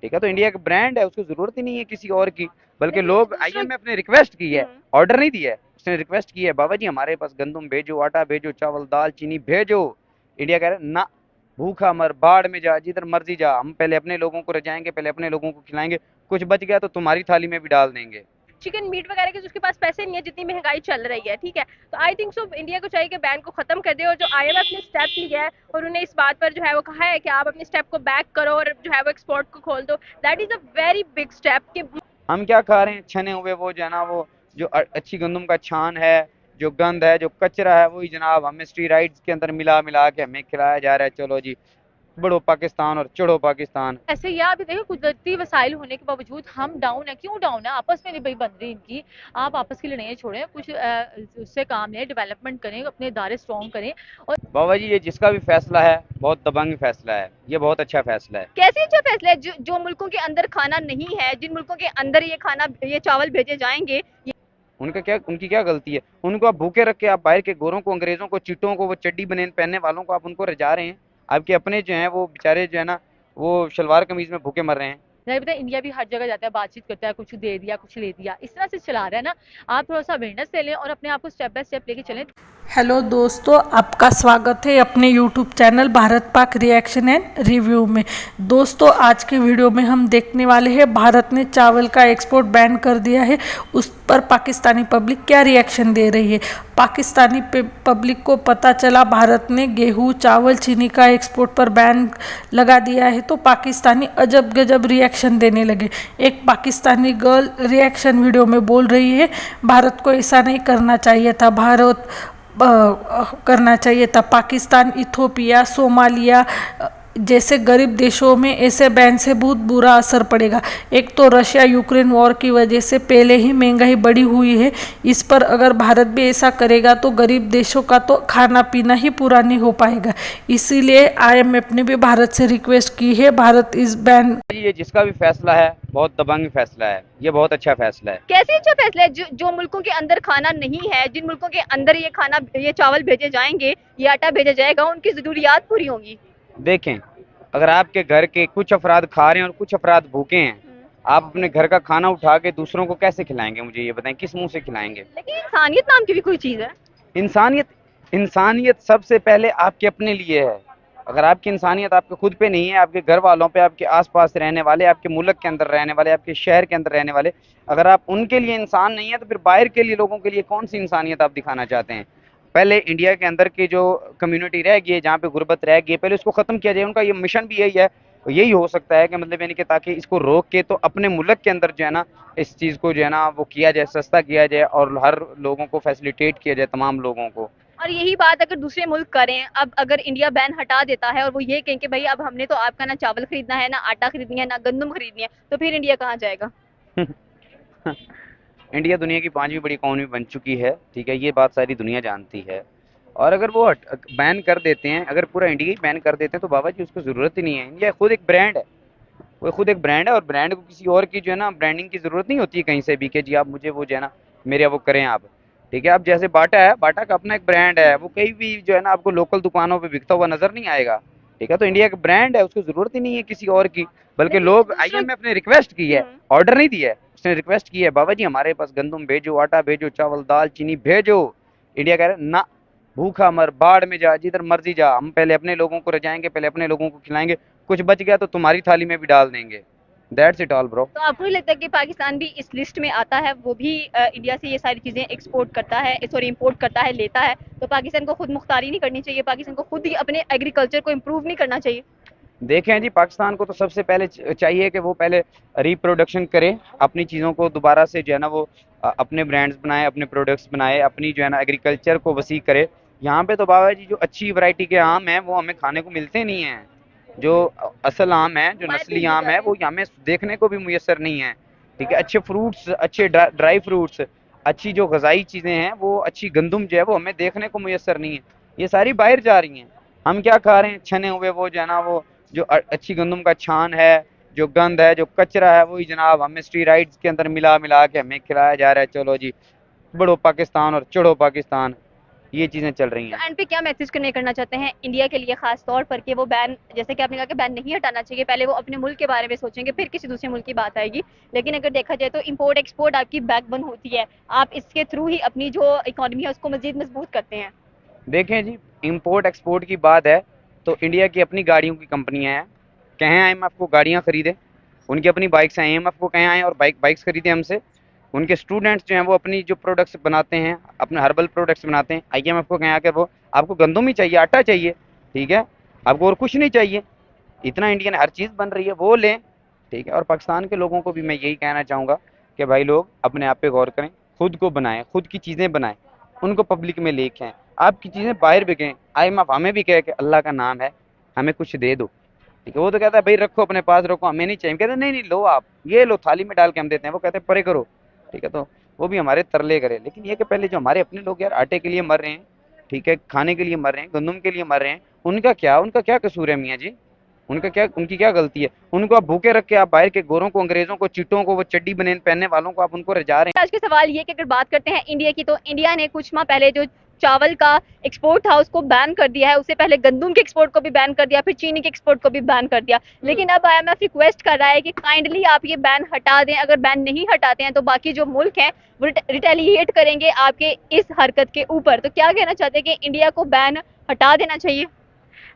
ठीक है। तो इंडिया का ब्रांड है, उसको जरूरत ही नहीं है किसी और की। बल्कि लेकिन लोग दूसरों आईएमएफ ने रिक्वेस्ट की है, हम्म, ऑर्डर नहीं दिया है, उसने रिक्वेस्ट की है, बाबा जी हमारे पास गंदम भेजो, आटा भेजो, चावल दाल चीनी भेजो। इंडिया कह रहा है ना, भूखा मर, बाढ़ में जा, जिधर मर्जी जा, हम पहले अपने लोगों को रजाएंगे, पहले अपने लोगों को खिलाएंगे, कुछ बच गया तो तुम्हारी थाली में भी डाल देंगे। चिकन मीट वगैरह के उसके पास पैसे नहीं है जितनी महंगाई चल रही है, ठीक है। तो आई थिंक सो इंडिया को चाहिए कि बैन को खत्म कर दे, और जो आईएमएफ ने स्टेप लिया है और उन्हें इस बात पर जो है वो कहा है कि आप अपने स्टेप को बैक करो और जो है वो एक्सपोर्ट को खोल दो, that is a very big step कि हम क्या खा रहे हैं, छने हुए वो जो है ना, वो जो अच्छी गंदम का छान है, जो गंद है, जो कचरा है, वही जनाब हमें स्टीराइड्स के अंदर मिला मिला के हमें खिलाया जा रहा है। चलो जी, बढ़ो पाकिस्तान और चढ़ो पाकिस्तान। ऐसे ही आप देखिए कुदरती वसाइल होने के बावजूद हम डाउन है, क्यों डाउन है? आपस में नहीं भाई बन रही इनकी। आप आपस की लड़ाइयाँ छोड़ें, कुछ उससे काम लें, डेवलपमेंट करें, अपने इदारे स्ट्रॉन्ग करें। और बाबा जी ये जिसका भी फैसला है, बहुत दबंग फैसला है, ये बहुत अच्छा फैसला है। कैसे अच्छा फैसला है? जो मुल्कों के अंदर खाना नहीं है, जिन मुल्कों के अंदर ये खाना ये चावल भेजे जाएंगे, उनका क्या, उनकी क्या गलती है? उनको आप भूखे रख के, आप बाहर के गोरों को, अंग्रेजों को, चीटों को, वो चड्डी बनियान पहनने वालों को आप उनको रजा रहे हैं। आपके अपने जो हैं वो बेचारे जो है ना, वो शलवार कमीज में भूखे मर रहे हैं। जैसे पता है इंडिया भी हर जगह जाता है, बातचीत करता है, कुछ दे दिया कुछ ले दिया, इस तरह से चला रहा है ना। आप थोड़ा सा अवेयरनेस ले लें और अपने आप को स्टेप बाय स्टेप लेके चलें। हेलो दोस्तों, आपका स्वागत है अपने YouTube channel Bharat Pak reaction and review में। दोस्तों आज के वीडियो में हम देखने वाले हैं भारत ने चावल का एक्सपोर्ट बैन कर दिया है, उस पर पाकिस्तानी पब्लिक क्या रिएक्शन दे रही है। पाकिस्तानी पब्लिक को पता चला भारत ने गेहूं चावल चीनी का एक्सपोर्ट पर बैन लगा दिया है तो पाकिस्तानी अजब गजब रिएक्शन देने लगे। एक पाकिस्तानी गर्ल रिएक्शन वीडियो में बोल रही है भारत को ऐसा नहीं करना चाहिए था, भारत करना चाहिए था। पाकिस्तान, इथोपिया, सोमालिया जैसे गरीब देशों में ऐसे बैन से बहुत बुरा असर पड़ेगा। एक तो रशिया यूक्रेन वॉर की वजह से पहले ही महंगाई बढ़ी हुई है, इस पर अगर भारत भी ऐसा करेगा तो गरीब देशों का तो खाना पीना ही पूरा नहीं हो पाएगा। इसीलिए आईएमएफ ने भी भारत से रिक्वेस्ट की है भारत इस बैन। ये जिसका भी फैसला है, बहुत दबंग फैसला है, ये बहुत अच्छा फैसला है। कैसे अच्छा फैसला है? जो मुल्कों के अंदर खाना नहीं है, जिन मुल्कों के अंदर ये खाना ये चावल भेजे जाएंगे, ये आटा भेजा जाएगा, उनकी जरूरियात पूरी होंगी। देखें, अगर आपके घर के कुछ अफराद खा रहे हैं और कुछ अफराद भूखे हैं, आप अपने घर का खाना उठा के दूसरों को कैसे खिलाएंगे? मुझे ये बताएं, किस मुंह से खिलाएंगे? लेकिन इंसानियत नाम की भी कोई चीज है। इंसानियत, इंसानियत सबसे पहले आपके अपने लिए है। अगर आपकी इंसानियत आपके खुद पे नहीं है, आपके घर वालों पे, आपके आसपास रहने वाले, आपके मुल्क के अंदर रहने वाले, आपके शहर के अंदर रहने वाले, अगर आप उनके लिए इंसान नहीं है, तो फिर बाहर के लिए लोगों के लिए कौन सी इंसानियत आप दिखाना चाहते हैं? पहले इंडिया के अंदर की जो कम्युनिटी रह गई है, जहाँ पे गुर्बत रह गई है, पहले उसको खत्म किया जाए। उनका ये मिशन भी यही है, यही हो सकता है कि मतलब यानी कि ताकि इसको रोक के तो अपने मुल्क के अंदर जो है ना, इस चीज़ को जो है ना वो किया जाए, सस्ता किया जाए और हर लोगों को फैसिलिटेट किया जाए, तमाम लोगों को। और यही बात अगर दूसरे मुल्क करें, अब अगर इंडिया बैन हटा देता है और वो ये कहें कि भाई अब हमने तो आपका ना चावल खरीदना है, ना आटा खरीदनी है, ना गंदम खरीदनी है, तो फिर इंडिया कहाँ जाएगा? इंडिया दुनिया की पांचवी बड़ी इकॉनमी बन चुकी है, ठीक है, ये बात सारी दुनिया जानती है। और अगर वो बैन कर देते हैं, अगर पूरा इंडिया ही बैन कर देते हैं, तो बाबा जी उसको ज़रूरत ही नहीं है। इंडिया खुद एक ब्रांड है, वो खुद एक ब्रांड है, और ब्रांड को किसी और की जो है ना ब्रांडिंग की ज़रूरत नहीं होती है कहीं से भी कि जी आप मुझे वो जो है ना मेरे वो करें आप। ठीक है, अब जैसे बाटा है, बाटा का अपना एक ब्रांड है, वो कहीं भी जो है ना आपको लोकल दुकानों पे बिकता हुआ नजर नहीं आएगा। ठीक है, तो इंडिया का ब्रांड है, उसको ज़रूरत ही नहीं है किसी और की। बल्कि लेकिन लोग, दूसरों आईएमएफ ने रिक्वेस्ट की है, हम्म, ऑर्डर नहीं दिया है, उसने रिक्वेस्ट की है, बाबा जी हमारे पास गंदम भेजो, आटा भेजो, चावल दाल चीनी भेजो। इंडिया कह रहा है ना, भूखा मर, बाढ़ में जा, जिधर मर्जी जा, हम पहले अपने लोगों को रजाएंगे, पहले अपने लोगों को खिलाएंगे, कुछ बच गया तो तुम्हारी थाली में भी डाल देंगे। That's it all bro. तो आपको नहीं लगता कि पाकिस्तान भी इस लिस्ट में आता है? वो भी इंडिया से ये सारी चीजें एक्सपोर्ट करता है, सॉरी इंपोर्ट करता है, लेता है। तो पाकिस्तान को खुद मुख्तारी नहीं करनी चाहिए? पाकिस्तान को खुद ही अपने एग्रीकल्चर को इम्प्रूव नहीं करना चाहिए? देखें जी, पाकिस्तान को तो सबसे पहले चाहिए कि वो पहले रिप्रोडक्शन करे, अपनी चीज़ों को दोबारा से जो है ना वो अपने ब्रांड्स बनाए, अपने प्रोडक्ट्स बनाए, अपनी जो है ना एग्रीकल्चर को वसी करे। यहाँ पे तो बाबा जी जो अच्छी वैरायटी के आम हैं वो हमें खाने को मिलते नहीं हैं। जो असल आम है, जो हमारे नस्ली भेजे आम है, जाते हैं। वो हमें देखने को भी मुयसर नहीं है। ठीक है, अच्छे फ्रूट्स, अच्छे ड्राई फ्रूट्स, अच्छी जो गजाई चीज़ें हैं, वो अच्छी गंदम जो है वो हमें देखने को मुयसर नहीं है। ये सारी बाहर जा रही हैं। हम क्या खा रहे हैं, छने हुए वो जो है ना, वो जो अच्छी गंदम का छान है, जो गंद है, जो कचरा है, वही जनाब हमें स्टीराइड्स के अंदर मिला मिला के हमें खिलाया जा रहा है। चलो जी, बढ़ो पाकिस्तान और चढ़ो पाकिस्तान। ये चीजें चल रही हैं। एंड पे क्या मैसेज करना चाहते हैं इंडिया के लिए खास तौर पर कि वो बैन, जैसे कि आपने कहा कि बैन नहीं हटाना चाहिए, पहले वो अपने मुल्क के बारे में सोचेंगे फिर किसी दूसरे मुल्क की बात आएगी, लेकिन अगर देखा जाए तो इंपोर्ट एक्सपोर्ट आपकी बैकबोन होती है, आप इसके थ्रू ही अपनी जो इकोनॉमी है उसको मजीद मजबूत करते हैं। देखें जी, इंपोर्ट एक्सपोर्ट की बात है तो इंडिया की अपनी गाड़ियों की कंपनियां हैं, कहें IMF को गाड़ियां खरीदें, उनकी अपनी बाइक्स हैं, IMF को कहें आएँ और बाइक्स खरीदें हमसे। उनके स्टूडेंट्स जो हैं वो अपनी जो प्रोडक्ट्स बनाते हैं, अपने हर्बल प्रोडक्ट्स बनाते हैं, IMF को कहें आकर वो आपको गंदम ही चाहिए, आटा चाहिए, ठीक है, आपको और कुछ नहीं चाहिए, इतना इंडियन हर चीज़ बन रही है वो लें, ठीक है। और पाकिस्तान के लोगों को भी मैं यही कहना चाहूँगा कि भाई लोग अपने आप पे गौर करें, खुद को बनाएं, खुद की चीज़ें बनाएं, उनको पब्लिक में लेके आएं, आपकी चीज़ें बाहर बिकें। IMF हमें भी कहे कि अल्लाह का नाम है, हमें कुछ दे दो, ठीक है। वो तो कहता है भाई रखो अपने पास रखो, हमें नहीं चाहिए। कहते नहीं नहीं लो, आप ये लो, थाली में डाल के हम देते हैं। वो कहते हैं परे करो, ठीक है। तो वो भी हमारे तरले करे, लेकिन ये कि पहले जो हमारे अपने लोग यार आटे के लिए मर रहे हैं, ठीक है, खाने के लिए मर रहे हैं, गंदम के लिए मर रहे हैं, उनका क्या कसूर है मियाँ जी? उनकी क्या गलती है? उनको आप भूखे रख के आप बाहर के गोरों को, अंग्रेजों को, चीटों को, वो चड्डी बनेन पहनने वालों को आप उनको रजा रहे हैं। आज का सवाल ये कि अगर बात करते हैं इंडिया की, तो इंडिया ने कुछ माह पहले जो चावल का एक्सपोर्ट था उसको बैन कर दिया है, उससे पहले गंदम के एक्सपोर्ट को भी बैन कर दिया, फिर चीनी के एक्सपोर्ट को भी बैन कर दिया। लेकिन अब IMF रिक्वेस्ट कर रहा है कि काइंडली आप ये बैन हटा दें। अगर बैन नहीं हटाते हैं तो बाकी जो मुल्क हैं वो रिटेलिएट करेंगे आपके इस हरकत के ऊपर। तो क्या कहना चाहते हैं कि इंडिया को बैन हटा देना चाहिए?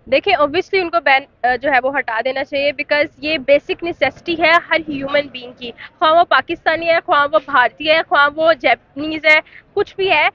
देखिए ऑब्वियसली उनको बैन जो है वो हटा देना चाहिए, बिकॉज ये बेसिक नेसेसिटी है हर ह्यूमन बीइंग की, ख्वाह वो पाकिस्तानी है, ख्वाह वो भारतीय है, ख्वाह वो जैपनीज है, कुछ भी है,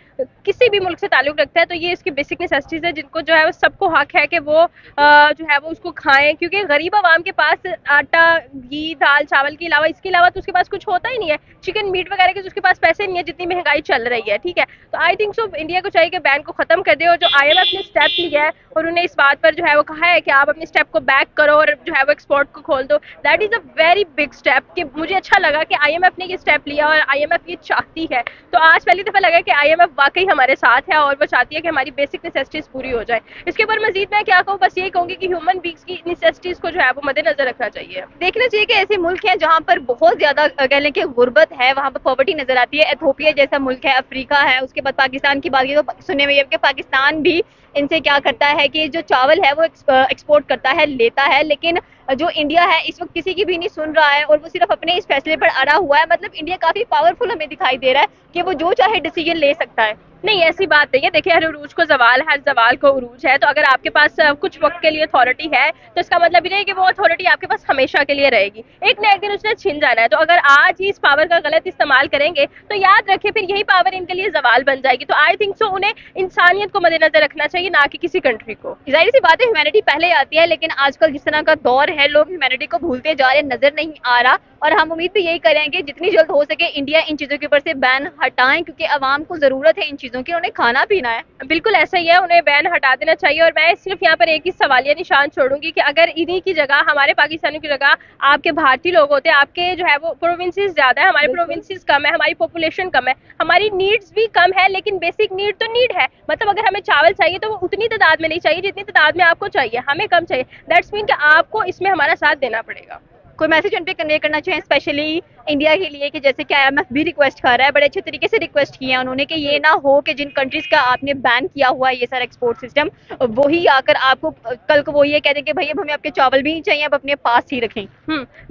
किसी भी मुल्क से ताल्लुक रखता है, तो ये इसकी बेसिक नेसेसिटीज है जिनको जो है वो सबको हक है कि वो जो है वो उसको खाएं। क्योंकि गरीब आवाम के पास आटा, घी, दाल, चावल के अलावा इसके अलावा तो उसके पास कुछ होता ही नहीं है, चिकन मीट वगैरह के, उसके पास पैसे नहीं है जितनी महंगाई चल रही है, ठीक है। तो आई थिंक सो इंडिया को चाहिए कि बैन को खत्म कर दे, और जो IMF ने स्टेप लिया है और उन्हें इस बात पर जो है वो कहा है कि आप अपने स्टेप को बैक करो और जो है वो एक्सपोर्ट को खोल दो, that is a very big step. कि मुझे अच्छा लगा कि IMF ने ये स्टेप लिया और IMF ये चाहती है। तो आज पहली दफा लगा कि IMF वाकई हमारे साथ है और वो चाहती है कि हमारी बेसिक नेसेसिटीज पूरी हो जाए। इसके ऊपर मजीद मैं क्या कहूँ, बस यही कहूंगी कि ह्यूमन बींग्स की नेसेसिटीज को जो है वो मद्देनजर रखना चाहिए। देखना चाहिए कि ऐसे मुल्क हैं जहाँ पर बहुत ज्यादा कह लें कि गुर्बत है, वहाँ पर पॉवर्टी नजर आती है। एथियोपिया जैसा मुल्क है, अफ्रीका है, उसके बाद पाकिस्तान की बात की तो सुनने में ये कि पाकिस्तान भी इनसे क्या करता है कि जो चावल है वो एक्सपोर्ट करता है, लेता है, लेकिन जो इंडिया है इस वक्त किसी की भी नहीं सुन रहा है और वो सिर्फ अपने इस फैसले पर अड़ा हुआ है। मतलब इंडिया काफी पावरफुल हमें दिखाई दे रहा है कि वो जो चाहे डिसीजन ले सकता है। नहीं, ऐसी बात नहीं है। देखिए हर उरूज को जवाल, हर जवाल को उरूज है। तो अगर आपके पास कुछ वक्त के लिए अथॉरिटी है तो इसका मतलब ये नहीं कि वो अथॉरिटी आपके पास हमेशा के लिए रहेगी, एक ना एक दिन उसने छिन जाना है। तो अगर आज ही इस पावर का गलत इस्तेमाल करेंगे तो याद रखिए फिर यही पावर इनके लिए जवाल बन जाएगी। तो आई थिंक सो उन्हें इंसानियत को मद्देनजर रखना चाहिए, ना कि किसी कंट्री को। जाहिर सी बात है ह्यूमैनिटी पहले आती है, लेकिन आजकल जिस तरह का दौर है लोग ह्यूमैनिटी को भूलते जा रहे, नजर नहीं आ रहा। और हम उम्मीद भी यही करेंगे जितनी जल्द हो सके इंडिया इन चीजों के ऊपर से बैन हटाएं, क्योंकि आवाम को जरूरत है इन चीजों की, उन्हें खाना पीना है। बिल्कुल ऐसा ही है, उन्हें बैन हटा देना चाहिए। और मैं सिर्फ यहाँ पर एक ही सवालिया निशान छोड़ूंगी कि अगर इन्हीं की जगह, हमारे पाकिस्तानियों की जगह आपके भारतीय लोग होते, आपके जो है वो प्रोविंसेस ज्यादा है, हमारे प्रोविंसेस कम है, हमारी पॉपुलेशन कम है, हमारी नीड्स भी कम है, लेकिन बेसिक नीड तो नीड है। मतलब अगर हमें चावल चाहिए तो वो उतनी तादाद में नहीं चाहिए जितनी तादाद में आपको चाहिए, हमें कम चाहिए। दैट्स मीन कि आपको इसमें हमारा साथ देना पड़ेगा। कोई मैसेज उन पे कन्वे करना चाहिए स्पेशली इंडिया के लिए, कि जैसे कि IMF भी रिक्वेस्ट कर रहा है, बड़े अच्छे तरीके से रिक्वेस्ट किया है उन्होंने कि ये ना हो कि जिन कंट्रीज का आपने बैन किया हुआ है ये सारा एक्सपोर्ट सिस्टम, वही आकर आपको कल को वो ये कह दें कि भाई अब हमें आपके चावल भी नहीं चाहिए, अब अपने पास ही रखें।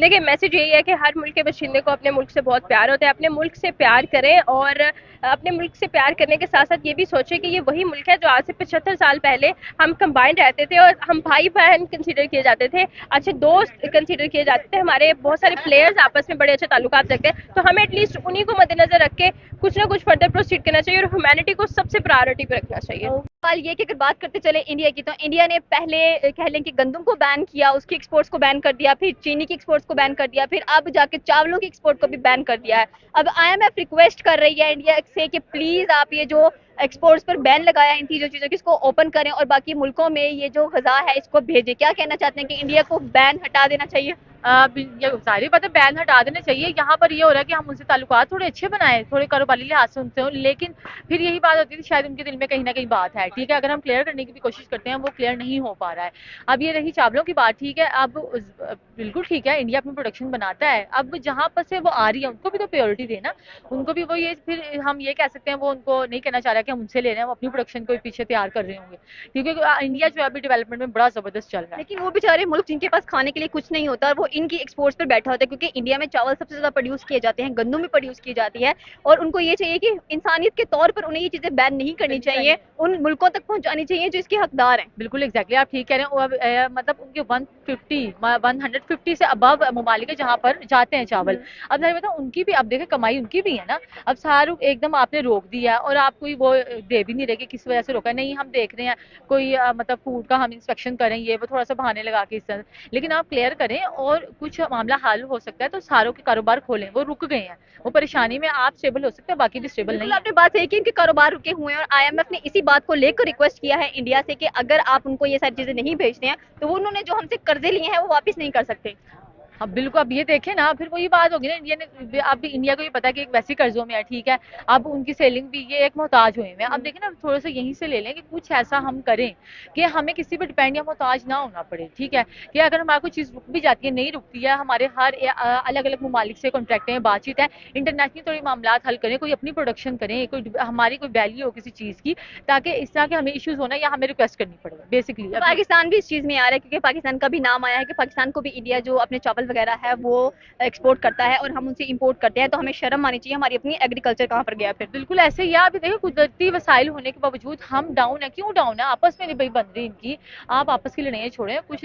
देखिए मैसेज यही है कि हर मुल्क के बशिंदे को अपने मुल्क से बहुत प्यार होता है, अपने मुल्क से प्यार करें और अपने मुल्क से प्यार करने के साथ साथ ये भी सोचें कि ये वही मुल्क है जो आज से 75 साल पहले हम कंबाइंड रहते थे और हम भाई बहन कंसीडर किए जाते थे, अच्छे दोस्त कंसीडर किए जाते थे, हमारे बहुत सारे प्लेयर्स आपस में बड़े अच्छे ताल्लुकात रखते हैं। तो हमें एटलीस्ट उन्हीं को मद्देनजर रख के कुछ ना कुछ फर्दर प्रोसीड करना चाहिए और ह्यूमैनिटी को सबसे प्रायोरिटी पे रखना चाहिए। सवाल ये कि अगर बात करते चले इंडिया की, तो इंडिया ने पहले कह लें कि गंदम को बैन किया, उसकी एक्सपोर्ट्स को बैन कर दिया, फिर चीनी की एक्सपोर्ट्स को बैन कर दिया, फिर अब जाके चावलों की एक्सपोर्ट को भी बैन कर दिया है। अब IMF रिक्वेस्ट कर रही है इंडिया से कि प्लीज आप ये जो एक्सपोर्ट्स पर बैन लगाया इन चीजों की इसको ओपन करें और बाकी मुल्कों में ये जो गजा है इसको भेजें। क्या कहना चाहते हैं कि इंडिया को बैन हटा देना चाहिए? ये सारी बातें बैन हटा देने चाहिए। यहाँ पर ये हो रहा है कि हम उनसे ताल्लुकात थोड़े अच्छे बनाए, थोड़े कारोबारी लिहाज से उनसे हों, लेकिन फिर यही बात होती थी शायद उनके दिल में कहीं ना कहीं बात है, ठीक है। अगर हम क्लियर करने की भी कोशिश करते हैं वो क्लियर नहीं हो पा रहा है। अब ये रही चावलों की बात, ठीक है। अब बिल्कुल ठीक है, इंडिया अपनी प्रोडक्शन बनाता है, अब जहाँ पर से वो आ रही है उनको भी तो प्रायोरिटी देना, उनको भी वो ये फिर हम ये कह सकते हैं वो उनको नहीं कहना चाह रहा कि हम उनसे ले रहे हैं, वो अपनी प्रोडक्शन को भी पीछे तैयार कर रहे होंगे, क्योंकि इंडिया जो है अभी डेवलपमेंट में बड़ा जबरदस्त चल रहा है। लेकिन वो बेचारे मुल्क जिनके पास खाने के लिए कुछ नहीं होता, वो इनकी एक्सपोर्ट्स पर बैठा होता है, क्योंकि इंडिया में चावल सबसे ज्यादा प्रोड्यूस किए जाते हैं, गंदम भी प्रोड्यूस की जाती है, और उनको ये चाहिए कि इंसानियत के तौर पर उन्हें ये चीजें बैन नहीं करनी चाहिए, उन मुल्कों तक पहुंचानी चाहिए जो इसके हकदार हैं। बिल्कुल एग्जैक्टली आप ठीक कह रहे हैं। अब मतलब उनके 150 से अबव ममालिक जहाँ पर जाते हैं चावल, अब मैं बताऊँ उनकी भी, अब देखें कमाई उनकी भी है ना। अब शाहरुख एकदम आपने रोक दिया और आप कोई वो दे भी नहीं रहे कि किस वजह से रोका, नहीं हम देख रहे हैं कोई मतलब फूड का हम इंस्पेक्शन करें, ये वो थोड़ा सा बहाने लगा के इस तरह, लेकिन आप क्लियर करें और कुछ मामला हल हो सकता है तो शाहरुख के कारोबार खोलें, वो रुक गए हैं, वो परेशानी में आप स्टेबल हो सकते हैं, बाकी भी स्टेबल नहीं। आपने बात सही की, इनके कारोबार रुके हुए हैं, और आईएमएफ ने इसी बात को लेकर रिक्वेस्ट किया है इंडिया से कि अगर आप उनको ये सारी चीजें नहीं भेजते हैं तो वो उन्होंने जो हमसे कर्जे लिए हैं वो वापस नहीं कर सकते। अब बिल्कुल, अब ये देखें ना, फिर वही बात होगी ना, इंडिया ने, अब इंडिया को ये पता है कि एक वैसी कर्जों में है, ठीक है। अब उनकी सेलिंग भी, ये एक मोहताज हुए हैं। अब देखें ना, थोड़ा सा यहीं से ले लें कि कुछ ऐसा हम करें कि हमें किसी पर डिपेंड या मोहताज ना होना पड़े, ठीक है। कि अगर हमारी कोई चीज़ रुक भी जाती है, नहीं रुकती है, हमारे हर अलग अलग ममालिक से कॉन्ट्रैक्ट हैं, बातचीत है, इंटरनेशनल थोड़ी मामला हल करें, कोई अपनी प्रोडक्शन करें, कोई हमारी कोई वैल्यू हो किसी चीज़ की, ताकि इस तरह के हमें इश्यूज होना या हमें रिक्वेस्ट करनी पड़े बेसिकली। पाकिस्तान भी इस चीज में आ रहा है, क्योंकि पाकिस्तान का भी नाम आया है कि पाकिस्तान को भी इंडिया जो अपने चावल वगैरह है वो एक्सपोर्ट करता है और हम उनसे इंपोर्ट करते हैं, तो हमें शर्म आनी चाहिए, हमारी अपनी एग्रीकल्चर कहाँ पर गया फिर। बिल्कुल ऐसे ही। आप देखिए कुदरती वसाइल होने के बावजूद हम डाउन है, क्यों डाउन है? आपस में नहीं भाई बन रही इनकी। आप आपस की लड़ाइयाँ छोड़ें, कुछ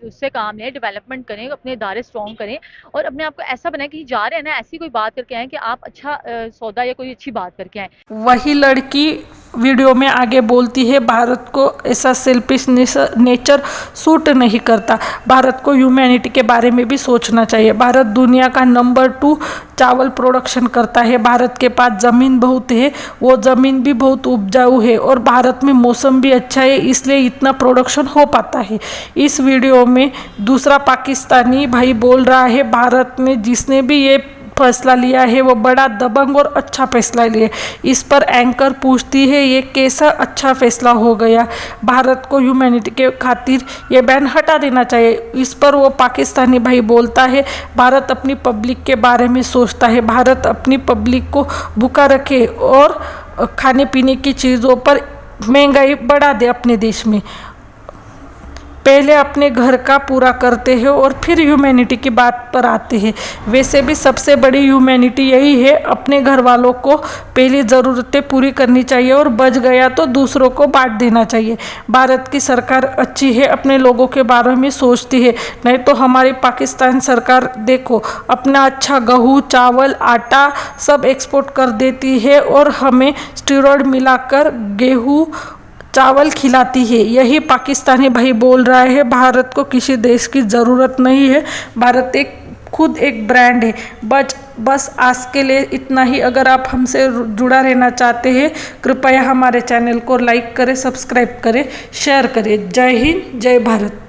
उससे काम लें, डेवलपमेंट करें, अपने इदारे स्ट्रॉन्ग करें और अपने आप को ऐसा बनाए कि जा रहे हैं ना, ऐसी कोई बात करके आए कि आप अच्छा सौदा या कोई अच्छी बात करके आए। वही लड़की वीडियो में आगे बोलती है भारत को ऐसा सेल्फिश नेचर सूट नहीं करता, भारत को ह्यूमैनिटी के बारे में भी सोचना चाहिए। भारत दुनिया का नंबर 2 चावल प्रोडक्शन करता है, भारत के पास ज़मीन बहुत है, वो ज़मीन भी बहुत उपजाऊ है और भारत में मौसम भी अच्छा है, इसलिए इतना प्रोडक्शन हो पाता है। इस वीडियो में दूसरा पाकिस्तानी भाई बोल रहा है भारत में जिसने भी ये फैसला लिया है वो बड़ा दबंग और अच्छा फैसला लिया। इस पर एंकर पूछती है ये कैसा अच्छा फैसला हो गया, भारत को ह्यूमैनिटी के खातिर ये बैन हटा देना चाहिए। इस पर वो पाकिस्तानी भाई बोलता है भारत अपनी पब्लिक के बारे में सोचता है, भारत अपनी पब्लिक को भूखा रखे और खाने पीने की चीज़ों पर महंगाई बढ़ा दे अपने देश में। पहले अपने घर का पूरा करते हैं और फिर ह्यूमैनिटी की बात पर आते हैं। वैसे भी सबसे बड़ी ह्यूमैनिटी यही है, अपने घर वालों को पहली ज़रूरतें पूरी करनी चाहिए और बच गया तो दूसरों को बांट देना चाहिए। भारत की सरकार अच्छी है, अपने लोगों के बारे में सोचती है, नहीं तो हमारी पाकिस्तान सरकार देखो अपना अच्छा गेहूँ, चावल, आटा सब एक्सपोर्ट कर देती है और हमें स्टेरॉइड मिलाकर गेहूँ चावल खिलाती है। यही पाकिस्तानी भाई बोल रहा है भारत को किसी देश की ज़रूरत नहीं है, भारत खुद एक ब्रांड है। बस आज के लिए इतना ही। अगर आप हमसे जुड़ा रहना चाहते हैं कृपया हमारे चैनल को लाइक करें, सब्सक्राइब करें, शेयर करें। जय हिंद, जय भारत।